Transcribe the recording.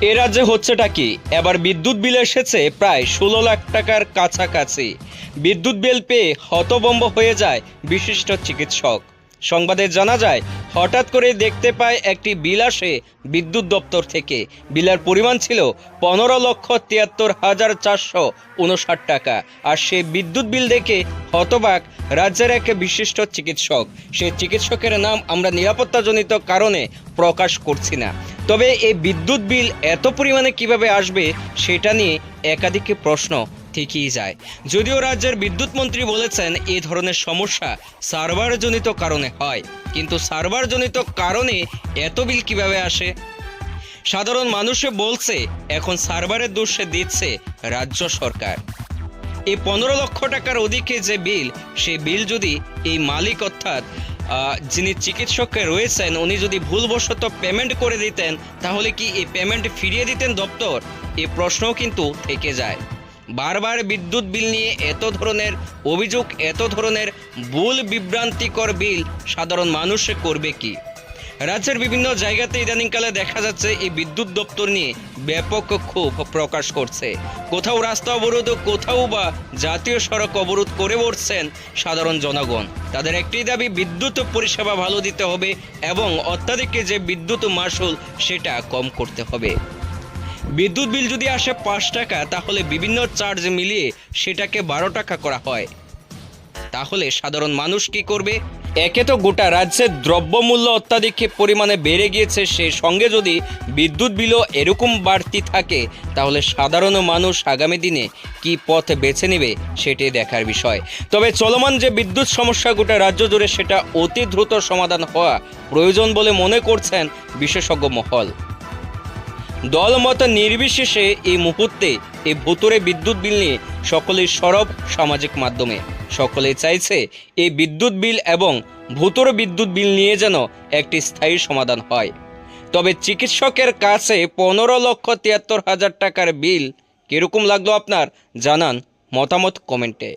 এ রাজ্যে হচ্ছেটা কি? এবার বিদ্যুৎ বিল এসেছে প্রায় ১৬ লাখ টাকার কাছাকাছি। বিদ্যুৎ বিল পেয়ে হতভম্ব হয়ে যায় বিশিষ্ট চিকিৎসক। সংবাদে জানা যায়, হঠাৎ করে দেখতে পায় একটি বিল আসে বিদ্যুৎ দপ্তর থেকে। বিলের পরিমাণ ছিল ১৫,৭৩,৪৫৯ টাকা। আর সেই বিদ্যুৎ বিল দেখে হতবাক রাজ্যের এক বিশিষ্ট চিকিৎসক। সেই চিকিৎসকের নাম আমরা নিরাপত্তাজনিত কারণে প্রকাশ করছি না। তবে এই বিদ্যুৎ বিল এত পরিমাণে কিভাবে আসবে সেটা নিয়ে একাধিক প্রশ্ন থেকেই যায়। যদিও রাজ্যের বিদ্যুৎ মন্ত্রী বলেছেন এই ধরনের সমস্যা সার্ভারজনিত কারণে হয়, কিন্তু সার্ভারজনিত কারণে এত বিল কিভাবে আসে? সাধারণ মানুষে বলছে এখন সার্ভারের দোষে দিচ্ছে রাজ্য সরকার। এই ১৫ লক্ষ টাকার অধিকে যে বিল, সেই বিল যদি এই মালিক অর্থাৎ যিনি চিকিৎসক রয়েছেন উনি যদি ভুলবশত পেমেন্ট করে দিতেন, তাহলে কি এই পেমেন্ট ফিরিয়ে দিতেন দপ্তর? এই প্রশ্নও কিন্তু থেকে যায়। বারবার বিদ্যুৎ বিল নিয়ে এত ধরনের অভিযোগ, এত ধরনের ভুল বিভ্রান্তিকর বিল সাধারণ মানুষ করবে কি? রাজ্যের বিভিন্ন জায়গাতে ইদানিংকালে দেখা যাচ্ছে এই বিদ্যুৎ দপ্তর নিয়ে ব্যাপক ক্ষোভ প্রকাশ করছে। কোথাও রাস্তা অবরোধ, কোথাও বা জাতীয় সড়ক অবরোধ করে বসছেন সাধারণ জনগণ। তাদের একটি দাবি, বিদ্যুৎ পরিষেবা ভালো দিতে হবে এবং অত্যাধিক যে বিদ্যুৎ মাশুল সেটা কম করতে হবে। বিদ্যুৎ বিল যদি আসে ৫ টাকা, তাহলে বিভিন্ন চার্জ মিলিয়ে সেটাকে ১২ টাকা করা হয়। তাহলে সাধারণ মানুষ কি করবে? একে তো গোটা রাজ্যের দ্রব্যমূল্য অত্যাধিক পরিমাণে বেড়ে গিয়েছে, সেই সঙ্গে যদি বিদ্যুৎ বিলও এরকম বাড়তি থাকে, তাহলে সাধারণ মানুষ আগামী দিনে কি পথ বেছে নেবে সেটাই দেখার বিষয়। তবে চলমান যে বিদ্যুৎ সমস্যা গোটা রাজ্য জুড়ে, সেটা অতি দ্রুত সমাধান হওয়া প্রয়োজন বলে মনে করছেন বিশেষজ্ঞ মহল। দলমত নির্বিশেষে এই মুহূর্তে এই ভুতুড়ে বিদ্যুৎ বিল নিয়ে সকলেই সরব সামাজিক মাধ্যমে। সকলে চাইছে এই বিদ্যুৎ বিল এবং ভুতুড়ে বিদ্যুৎ বিল নিয়ে যেন একটি স্থায়ী সমাধান হয়। তবে চিকিৎসকের কাছে ১৫,৭৩,০০০ টাকার বিল কীরকম লাগলো আপনার? জানান মতামত কমেন্টে।